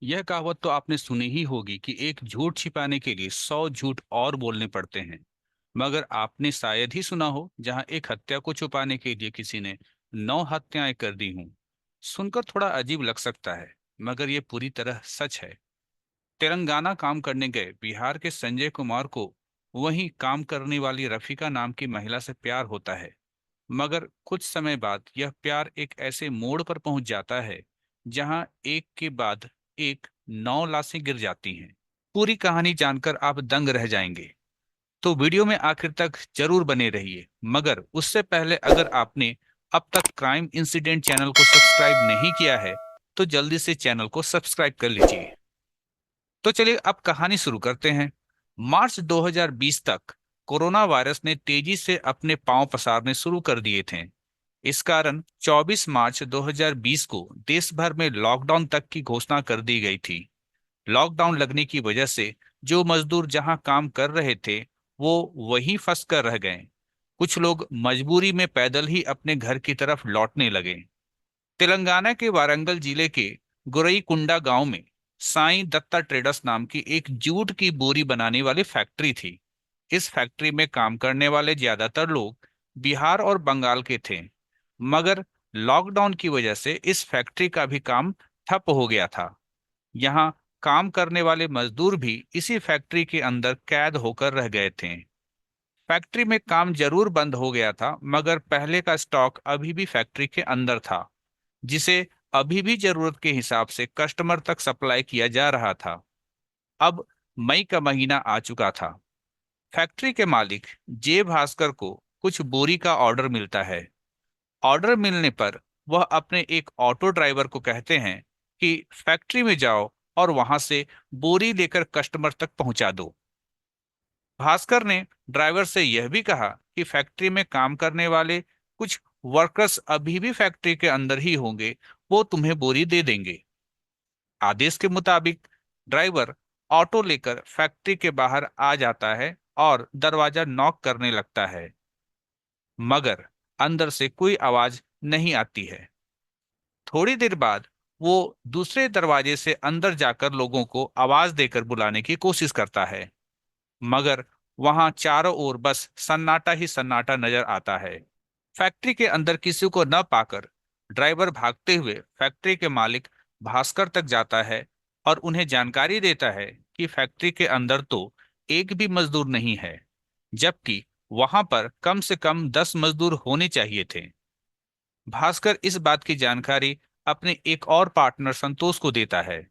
यह कहावत तो आपने सुनी ही होगी कि एक झूठ छिपाने के लिए 100 झूठ और बोलने पड़ते हैं। मगर आपने शायद ही सुना हो जहां एक हत्या को छुपाने के लिए किसी ने 9 हत्याएं कर दी हों। सुनकर थोड़ा अजीब लग सकता है, मगर यह पूरी तरह सच है। तेलंगाना काम करने गए बिहार के संजय कुमार को वहीं काम करने वाली रफीका नाम की महिला से प्यार होता है। मगर कुछ समय बाद यह प्यार एक ऐसे मोड़ पर पहुंच जाता है जहां एक के बाद एक 9 लाशें गिर जाती हैं। पूरी कहानी जानकर आप दंग रह जाएंगे, तो वीडियो में आखिर तक जरूर बने रहिए। मगर उससे पहले अगर आपने अब तक क्राइम इंसिडेंट चैनल को सब्सक्राइब नहीं किया है तो जल्दी से चैनल को सब्सक्राइब कर लीजिए। तो चलिए अब कहानी शुरू करते हैं। मार्च 2020 तक कोरोना वायरस ने तेजी से अपने पांव पसारने शुरू कर दिए थे। इस कारण 24 मार्च 2020 को देश भर में लॉकडाउन तक की घोषणा कर दी गई थी। लॉकडाउन लगने की वजह से जो मजदूर जहां काम कर रहे थे वो वहीं फंस कर रह गए। कुछ लोग मजबूरी में पैदल ही अपने घर की तरफ लौटने लगे। तेलंगाना के वारंगल जिले के गुरईकुंडा गांव में साईं दत्ता ट्रेडर्स नाम की एक जूट की बोरी बनाने वाली फैक्ट्री थी। इस फैक्ट्री में काम करने वाले ज्यादातर लोग बिहार और बंगाल के थे। मगर लॉकडाउन की वजह से इस फैक्ट्री का भी काम ठप हो गया था। यहाँ काम करने वाले मजदूर भी इसी फैक्ट्री के अंदर कैद होकर रह गए थे। फैक्ट्री में काम जरूर बंद हो गया था, मगर पहले का स्टॉक अभी भी फैक्ट्री के अंदर था, जिसे अभी भी जरूरत के हिसाब से कस्टमर तक सप्लाई किया जा रहा था। अब मई का महीना आ चुका था। फैक्ट्री के मालिक जे भास्कर को कुछ बोरी का ऑर्डर मिलता है। ऑर्डर मिलने पर वह अपने एक ऑटो ड्राइवर को कहते हैं कि फैक्ट्री में जाओ और वहां से बोरी लेकर कस्टमर तक पहुंचा दो। भास्कर ने ड्राइवर से यह भी कहा कि फैक्ट्री में काम करने वाले कुछ वर्कर्स अभी भी फैक्ट्री के अंदर ही होंगे, वो तुम्हें बोरी दे देंगे। आदेश के मुताबिक ड्राइवर ऑटो लेकर फैक्ट्री के बाहर आ जाता है और दरवाजा नॉक करने लगता है, मगर अंदर से कोई आवाज नहीं आती है। थोड़ी देर बाद वो दूसरे दरवाजे से अंदर जाकर लोगों को आवाज देकर बुलाने की कोशिश करता है, मगर वहां चारों ओर बस सन्नाटा ही सन्नाटा नजर आता है। फैक्ट्री के अंदर किसी को न पाकर ड्राइवर भागते हुए फैक्ट्री के मालिक भास्कर तक जाता है और उन्हें जानकारी देता है कि फैक्ट्री के अंदर तो एक भी मजदूर नहीं है, जबकि वहां पर कम से कम 10 मजदूर होने चाहिए थे। भास्कर इस बात की जानकारी अपने एक और पार्टनर संतोष को देता है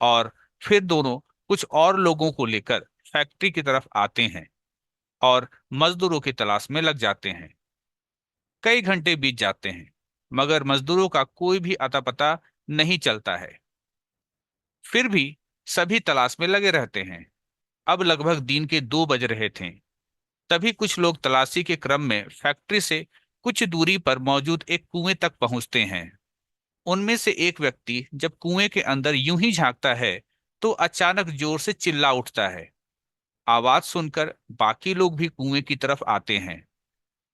और फिर दोनों कुछ और लोगों को लेकर फैक्ट्री की तरफ आते हैं और मजदूरों की तलाश में लग जाते हैं। कई घंटे बीत जाते हैं, मगर मजदूरों का कोई भी अता पता नहीं चलता है। फिर भी सभी तलाश में लगे रहते हैं। अब लगभग दिन के 2 बज रहे थे। तभी कुछ लोग तलाशी के क्रम में फैक्ट्री से कुछ दूरी पर मौजूद एक कुएं तक पहुंचते हैं। उनमें से एक व्यक्ति जब कुएं के अंदर यूं ही झांकता है तो अचानक जोर से चिल्ला उठता है। आवाज सुनकर बाकी लोग भी कुएं की तरफ आते हैं।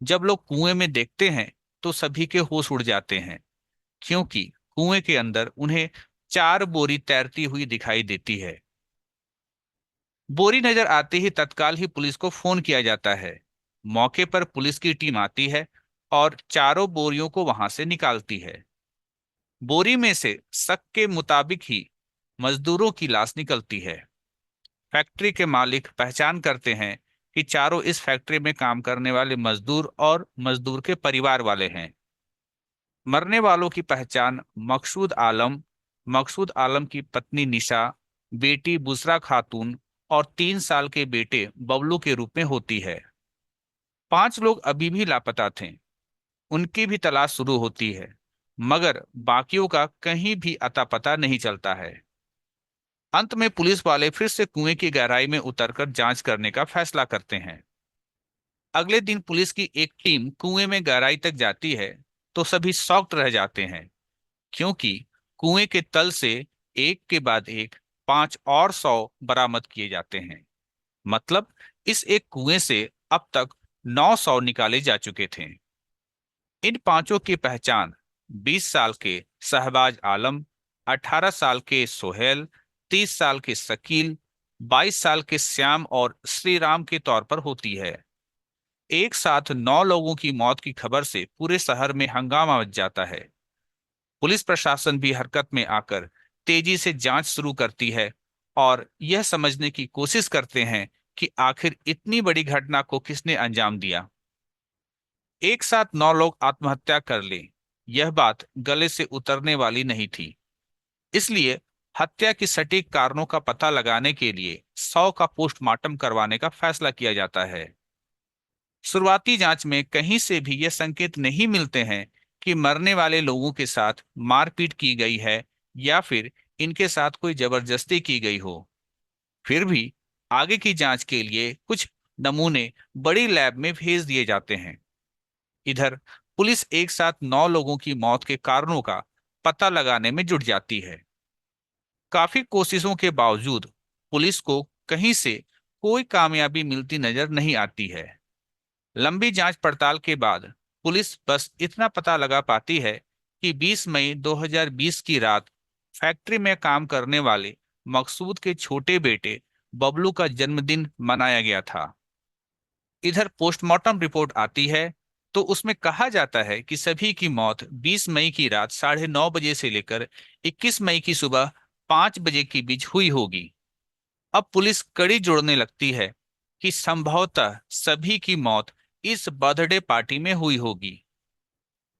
जब लोग कुएं में देखते हैं तो सभी के होश उड़ जाते हैं, क्योंकि कुएं के अंदर उन्हें 4 बोरी तैरती हुई दिखाई देती है। बोरी नजर आते ही तत्काल ही पुलिस को फोन किया जाता है। मौके पर पुलिस की टीम आती है और चारों बोरियों को वहां से निकालती है। बोरी में से शक के मुताबिक ही मजदूरों की लाश निकलती है। फैक्ट्री के मालिक पहचान करते हैं कि चारों इस फैक्ट्री में काम करने वाले मजदूर और मजदूर के परिवार वाले हैं। मरने वालों की पहचान मकसूद आलम की पत्नी निशा, बेटी बुसरा खातून और 3 साल के बेटे बबलू के रूप में होती है। 5 लोग अभी भी लापता थे। उनकी भी तलाश शुरू होती है, मगर बाकियों का कहीं भी अता पता नहीं चलता है। अंत में पुलिस वाले फिर से कुएं की गहराई में उतरकर जांच करने का फैसला करते हैं। अगले दिन पुलिस की एक टीम कुएं में गहराई तक जाती है तो सभी शॉक्ड रह जाते हैं, क्योंकि कुएं के तल से एक के बाद एक 5 और 100 बरामद किए जाते हैं। मतलब इस एक कुएं से अब तक 900 निकाले जा चुके थे। इन पांचों की पहचान 20 साल के शहबाज आलम, 18 साल के सोहेल, 30 साल के शकील, 22 साल के श्याम और श्रीराम के तौर पर होती है। एक साथ 9 लोगों की मौत की खबर से पूरे शहर में हंगामा मच जाता है। पुलिस प्रशासन भी हरकत में आकर तेजी से जांच शुरू करती है और यह समझने की कोशिश करते हैं कि आखिर इतनी बड़ी घटना को किसने अंजाम दिया। एक साथ 9 लोग आत्महत्या कर लें, यह बात गले से उतरने वाली नहीं थी। इसलिए हत्या के सटीक कारणों का पता लगाने के लिए 100 का पोस्टमार्टम करवाने का फैसला किया जाता है। शुरुआती जांच में कहीं से भी ये संकेत नहीं मिलते हैं कि मरने वाले लोगों के साथ मारपीट की गई है या फिर इनके साथ कोई जबरदस्ती की गई हो। फिर भी आगे की जांच के लिए कुछ नमूने बड़ी लैब में भेज दिए जाते हैं। इधर पुलिस एक साथ 9 लोगों की मौत के कारणों का पता लगाने में जुट जाती है। काफी कोशिशों के बावजूद पुलिस को कहीं से कोई कामयाबी मिलती नजर नहीं आती है। लंबी जांच पड़ताल के बाद पुलिस बस इतना पता लगा पाती है कि 20 मई 2020 की रात फैक्ट्री में काम करने वाले मकसूद के छोटे बेटे बबलू का जन्मदिन मनाया गया था। इधर पोस्टमार्टम रिपोर्ट आती है तो उसमें कहा जाता है कि सभी की मौत 20 मई की रात 9:30 बजे से लेकर 21 मई की सुबह 5 बजे के बीच हुई होगी। अब पुलिस कड़ी जोड़ने लगती है कि संभवतः सभी की मौत इस बर्थडे पार्टी में हुई होगी।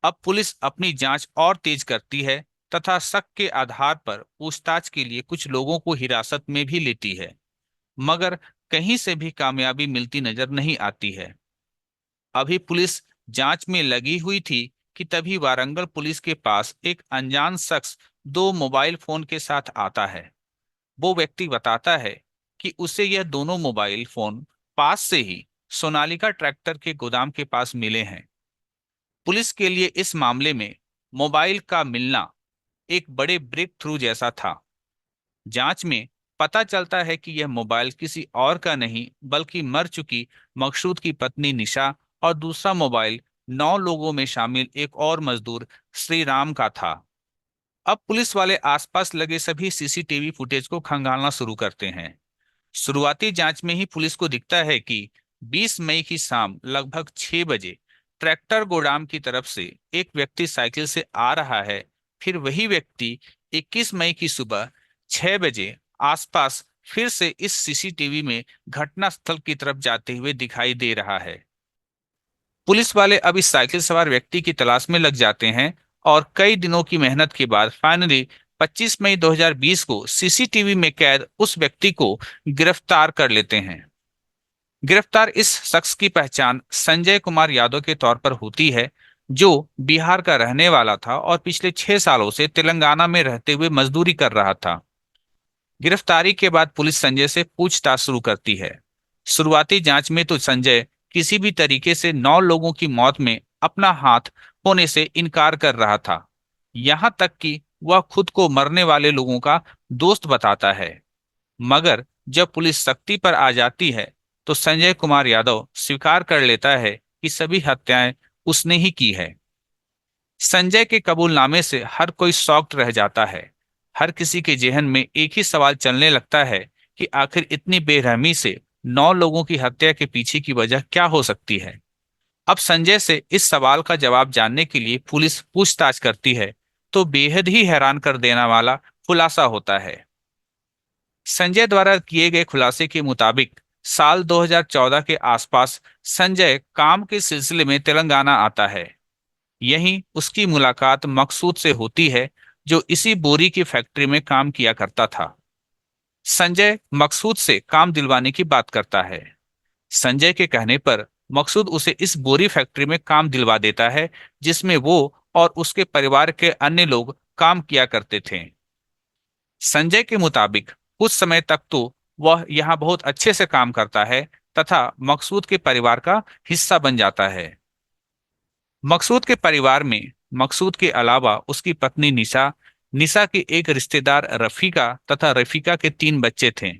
अब पुलिस अपनी जांच और तेज करती है तथा शक के आधार पर पूछताछ के लिए कुछ लोगों को हिरासत में भी लेती है, मगर कहीं से भी कामयाबी मिलती नजर नहीं आती है। अभी पुलिस जांच में लगी हुई थी कि तभी वारंगल पुलिस के पास एक अनजान शख्स 2 मोबाइल फोन के साथ आता है। वो व्यक्ति बताता है कि उसे यह दोनों मोबाइल फोन पास से ही सोनालिका ट्रैक्टर के गोदाम के पास मिले हैं। पुलिस के लिए इस मामले में मोबाइल का मिलना एक बड़े ब्रेक थ्रू जैसा था। जांच में पता चलता है कि यह मोबाइल किसी और का नहीं बल्कि मर चुकी मकसूद की पत्नी निशा और दूसरा मोबाइल 9 लोगों में शामिल एक और मजदूर श्री राम का था। अब पुलिस वाले आसपास लगे सभी सीसीटीवी फुटेज को खंगालना शुरू करते हैं। शुरुआती जांच में ही पुलिस को दिखता है कि 20 मई की शाम लगभग 6 बजे ट्रैक्टर गोदाम की तरफ से एक व्यक्ति साइकिल से आ रहा है। फिर वही व्यक्ति 21 मई की सुबह 6 बजे आसपास फिर से इस सीसीटीवी में घटना स्थल की तरफ जाते हुए दिखाई दे रहा है। पुलिस वाले अब इस साइकिल सवार व्यक्ति की तलाश में लग जाते हैं और कई दिनों की मेहनत के बाद फाइनली 25 मई 2020 को सीसीटीवी में कैद उस व्यक्ति को गिरफ्तार कर लेते हैं। गिरफ्तार इस शख्स की पहचान संजय कुमार यादव के तौर पर होती है, जो बिहार का रहने वाला था और पिछले 6 सालों से तेलंगाना में रहते हुए मजदूरी कर रहा था। गिरफ्तारी के बाद पुलिस संजय से पूछताछ शुरू करती है। शुरुआती जांच में तो संजय किसी भी तरीके से 9 लोगों की मौत में अपना हाथ होने से इनकार कर रहा था। यहां तक कि वह खुद को मरने वाले लोगों का दोस्त बताता है। मगर जब पुलिस सख्ती पर आ जाती है तो संजय कुमार यादव स्वीकार कर लेता है कि सभी हत्याएं उसने ही की है। संजय के कबूलनामे से हर कोई शॉक्ड रह जाता है। हर किसी के जेहन में एक ही सवाल चलने लगता है कि आखिर इतनी बेरहमी से 9 लोगों की हत्या के पीछे की वजह क्या हो सकती है। अब संजय से इस सवाल का जवाब जानने के लिए पुलिस पूछताछ करती है तो बेहद ही हैरान कर देने वाला खुलासा होता है। संजय द्वारा किए गए खुलासे के मुताबिक साल 2014 के आसपास संजय काम के सिलसिले में तेलंगाना आता है। यहीं उसकी मुलाकात मकसूद से होती है, जो इसी बोरी की फैक्ट्री में काम किया करता था। संजय मकसूद से काम दिलवाने की बात करता है। संजय के कहने पर मकसूद उसे इस बोरी फैक्ट्री में काम दिलवा देता है, जिसमें वो और उसके परिवार के अन्य लोग काम किया करते थे। संजय के मुताबिक कुछ समय तक तो वह यहाँ बहुत अच्छे से काम करता है तथा मकसूद के परिवार का हिस्सा बन जाता है। मकसूद के परिवार में मकसूद के अलावा उसकी पत्नी निशा, निशा के एक रिश्तेदार रफीका तथा रफीका के 3 बच्चे थे।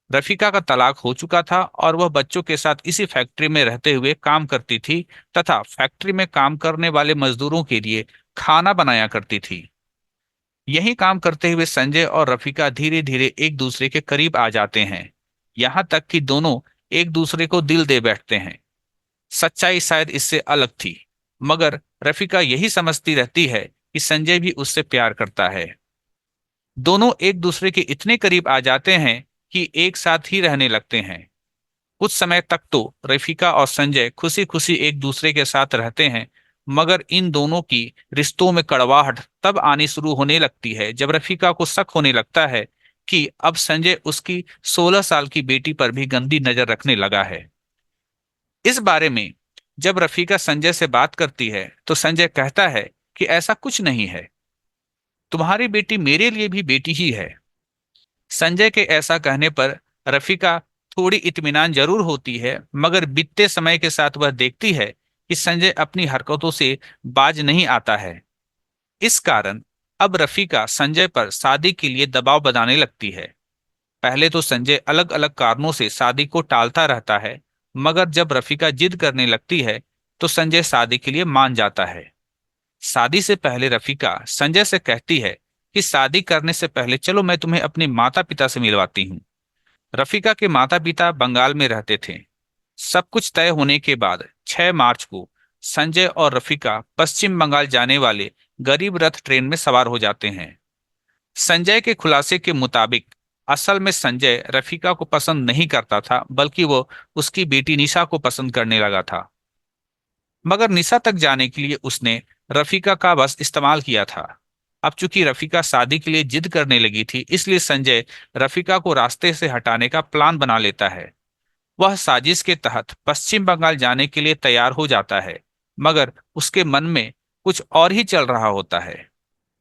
रफीका का तलाक हो चुका था और वह बच्चों के साथ इसी फैक्ट्री में रहते हुए काम करती थी तथा फैक्ट्री में काम करने वाले मजदूरों के लिए खाना बनाया करती थी। यही काम करते हुए संजय और रफीका धीरे धीरे एक दूसरे के करीब आ जाते हैं, यहां तक कि दोनों एक दूसरे को दिल दे बैठते हैं। सच्चाई शायद इससे अलग थी, मगर रफीका यही समझती रहती है कि संजय भी उससे प्यार करता है। दोनों एक दूसरे के इतने करीब आ जाते हैं कि एक साथ ही रहने लगते हैं। कुछ समय तक तो रफीका और संजय खुशी खुशी एक दूसरे के साथ रहते हैं, मगर इन दोनों की रिश्तों में कड़वाहट तब आनी शुरू होने लगती है जब रफीका को शक होने लगता है कि अब संजय उसकी 16 साल की बेटी पर भी गंदी नजर रखने लगा है। इस बारे में जब रफीका संजय से बात करती है तो संजय कहता है कि ऐसा कुछ नहीं है, तुम्हारी बेटी मेरे लिए भी बेटी ही है। संजय के ऐसा कहने पर रफीका थोड़ी इत्मीनान जरूर होती है, मगर बीतते समय के साथ वह देखती है कि संजय अपनी हरकतों से बाज नहीं आता है। इस कारण अब रफीका संजय पर शादी के लिए दबाव बनाने लगती है। पहले तो संजय अलग अलग कारणों से शादी को टालता रहता है, मगर जब रफीका जिद करने लगती है तो संजय शादी के लिए मान जाता है। शादी से पहले रफीका संजय से कहती है कि शादी करने से पहले चलो मैं तुम्हें अपने माता पिता से मिलवाती हूँ। रफीका के माता पिता बंगाल में रहते थे। सब कुछ तय होने के बाद 6 मार्च को संजय और रफीका पश्चिम बंगाल जाने वाले गरीब रथ ट्रेन में सवार हो जाते हैं। संजय के खुलासे के मुताबिक असल में संजय रफीका को पसंद नहीं करता था, बल्कि वो उसकी बेटी निशा को पसंद करने लगा था। मगर निशा तक जाने के लिए उसने रफीका का बस इस्तेमाल किया था। अब चूंकि रफीका शादी के लिए जिद करने लगी थी, इसलिए संजय रफीका को रास्ते से हटाने का प्लान बना लेता है। वह साजिश के तहत पश्चिम बंगाल जाने के लिए तैयार हो जाता है, मगर उसके मन में कुछ और ही चल रहा होता है।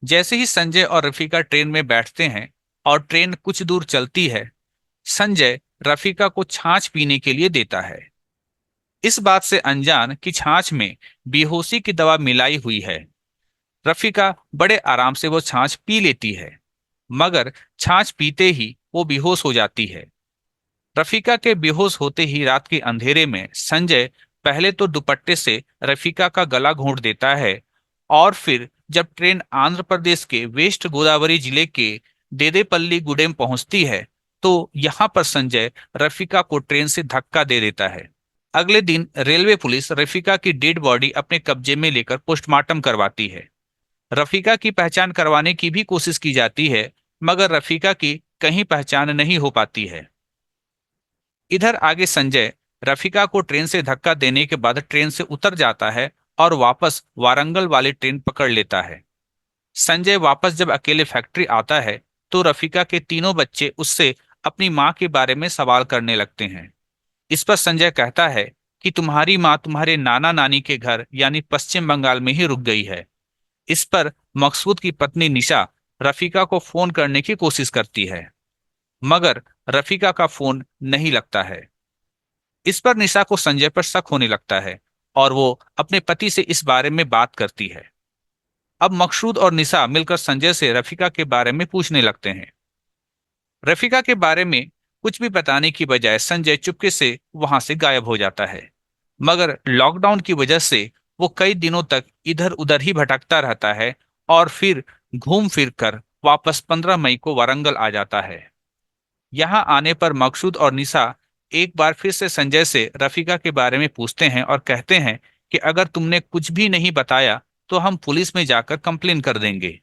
जैसे ही संजय और रफीका ट्रेन में बैठते हैं और ट्रेन कुछ दूर चलती है, संजय रफीका को छाछ पीने के लिए देता है, इस बात से अनजान कि छाछ में बेहोशी की दवा मिलाई हुई है। रफीका बड़े आराम से वो छाछ पी लेती है, मगर छाछ पीते ही वो बेहोश हो जाती है। रफीका के बेहोश होते ही रात के अंधेरे में संजय पहले तो दुपट्टे से रफीका का गला घोंट देता है, और फिर जब ट्रेन आंध्र प्रदेश के वेस्ट गोदावरी जिले के देदेपल्ली गुडेम पहुंचती है तो यहाँ पर संजय रफीका को ट्रेन से धक्का दे देता है। अगले दिन रेलवे पुलिस रफीका की डेड बॉडी अपने कब्जे में लेकर पोस्टमार्टम करवाती है। रफीका की पहचान करवाने की भी कोशिश की जाती है, मगर रफीका की कहीं पहचान नहीं हो पाती है। इधर आगे संजय रफीका को ट्रेन से धक्का देने के बाद ट्रेन से उतर जाता है और वापस वारंगल वाली ट्रेन पकड़ लेता है। संजय वापस जब अकेले फैक्ट्री आता है तो रफीका के तीनों बच्चे उससे अपनी माँ के बारे में सवाल करने लगते हैं। इस पर संजय कहता है कि तुम्हारी माँ तुम्हारे नाना नानी के घर यानी पश्चिम बंगाल में ही रुक गई है। इस पर मकसूद की पत्नी निशा रफीका को फोन करने की कोशिश करती है, मगर रफीका का फोन नहीं लगता है। इस पर निशा को संजय पर शक होने लगता है और वो अपने पति से इस बारे में बात करती है। अब मकसूद और निशा मिलकर संजय से रफीका के बारे में पूछने लगते हैं। रफीका के बारे में कुछ भी बताने की बजाय संजय चुपके से वहां से गायब हो जाता है, मगर लॉकडाउन की वजह से वो कई दिनों तक इधर उधर ही भटकता रहता है और फिर घूम फिर कर वापस 15 मई को वारंगल आ जाता है। यहाँ आने पर मकसूद और निशा एक बार फिर से संजय से रफीका के बारे में पूछते हैं और कहते हैं कि अगर तुमने कुछ भी नहीं बताया तो हम पुलिस में जाकर कंप्लेन कर देंगे।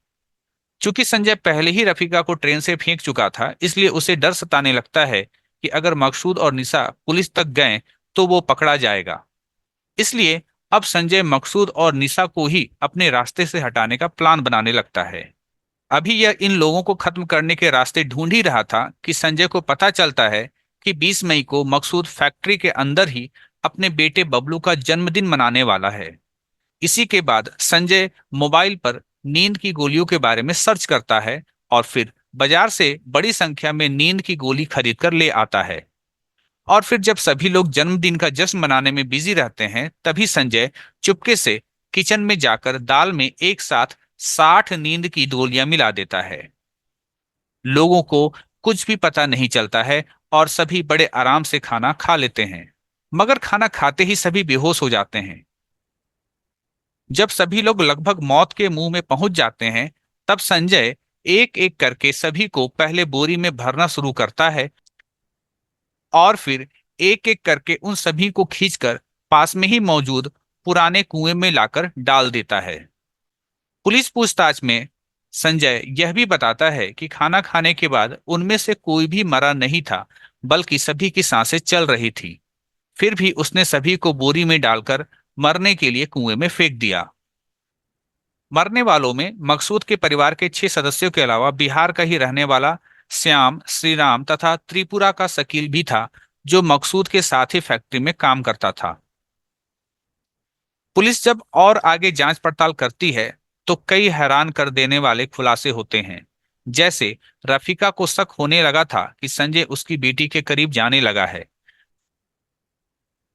चूंकि संजय पहले ही रफीका को ट्रेन से फेंक चुका था, इसलिए उसे डर सताने लगता है कि अगर मकसूद और निशा पुलिस तक गए तो वो पकड़ा जाएगा। इसलिए अब संजय मकसूद और निशा को ही अपने रास्ते से हटाने का प्लान बनाने लगता है। अभी यह इन लोगों को खत्म करने के रास्ते ढूंढ ही रहा था कि संजय को पता चलता है कि 20 मई को मकसूद फैक्ट्री के अंदर ही अपने बेटे बबलू का जन्मदिन मनाने वाला है। इसी के बाद संजय मोबाइल पर नींद की गोलियों के बारे में सर्च करता है और फिर बाजार से बड़ी संख्या में नींद की गोली खरीद कर ले आता है। और फिर जब सभी लोग जन्मदिन का जश्न मनाने में बिजी रहते हैं, तभी संजय चुपके से किचन में जाकर दाल में एक साथ 60 नींद की गोलियां मिला देता है। लोगों को कुछ भी पता नहीं चलता है और सभी बड़े आराम से खाना खा लेते हैं, मगर खाना खाते ही सभी बेहोश हो जाते हैं। जब सभी लोग लगभग मौत के मुंह में पहुंच जाते हैं, तब संजय एक एक करके सभी को पहले बोरी में भरना शुरू करता है और फिर एक एक करके उन सभी को खींचकर पास में ही मौजूद पुराने कुएं में लाकर डाल देता है। पुलिस पूछताछ में संजय यह भी बताता है कि खाना खाने के बाद उनमें से कोई भी मरा नहीं था, बल्कि सभी की सांसें चल रही थी। फिर भी उसने सभी को बोरी में डालकर मरने के लिए कुएं में फेंक दिया। मरने वालों में मकसूद के परिवार के 6 सदस्यों के अलावा बिहार का ही रहने वाला श्याम, श्रीराम तथा त्रिपुरा का शकील भी था, जो मकसूद के साथ ही फैक्ट्री में काम करता था। पुलिस जब और आगे जांच पड़ताल करती है तो कई हैरान कर देने वाले खुलासे होते हैं। जैसे रफीका को शक होने लगा था कि संजय उसकी बेटी के करीब जाने लगा है।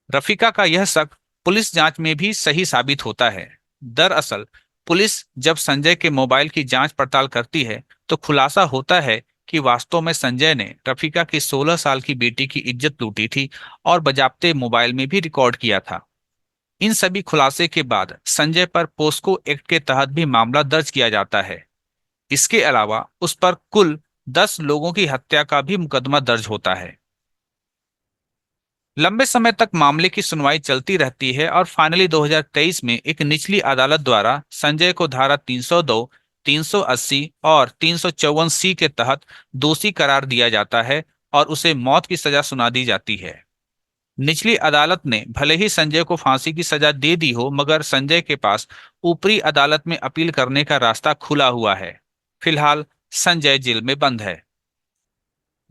रफीका का यह शक पुलिस जांच में भी सही साबित होता है। दरअसल पुलिस जब संजय के मोबाइल की जांच पड़ताल करती है तो खुलासा होता है कि वास्तव में संजय ने रफीका की 16 साल की बेटी की इज्जत लूटी थी और बजाते मोबाइल में भी रिकॉर्ड किया था। इन सभी खुलासे के बाद संजय पर पोस्को एक्ट के तहत भी मामला दर्ज किया जाता है। इसके अलावा उस पर कुल 10 लोगों की हत्या का भी मुकदमा दर्ज होता है। लंबे समय तक मामले की सुनवाई चलती रहती है और फाइनली 2023 में एक निचली अदालत द्वारा संजय को धारा 302, 380 और 354 सी के तहत दोषी करार दिया जाता है और उसे मौत की सजा सुना दी जाती है। निचली अदालत ने भले ही संजय को फांसी की सजा दे दी हो, मगर संजय के पास ऊपरी अदालत में अपील करने का रास्ता खुला हुआ है। फिलहाल संजय जेल में बंद है।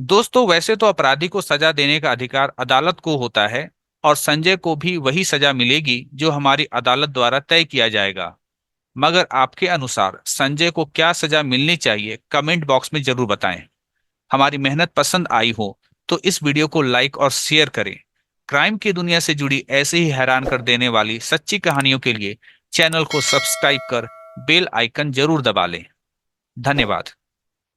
दोस्तों, वैसे तो अपराधी को सजा देने का अधिकार अदालत को होता है और संजय को भी वही सजा मिलेगी जो हमारी अदालत द्वारा तय किया जाएगा। मगर आपके अनुसार संजय को क्या सजा मिलनी चाहिए, कमेंट बॉक्स में जरूर बताएं। हमारी मेहनत पसंद आई हो तो इस वीडियो को लाइक और शेयर करें। क्राइम की दुनिया से जुड़ी ऐसे ही हैरान कर देने वाली सच्ची कहानियों के लिए चैनल को सब्सक्राइब कर बेल आइकन जरूर दबा लें। धन्यवाद।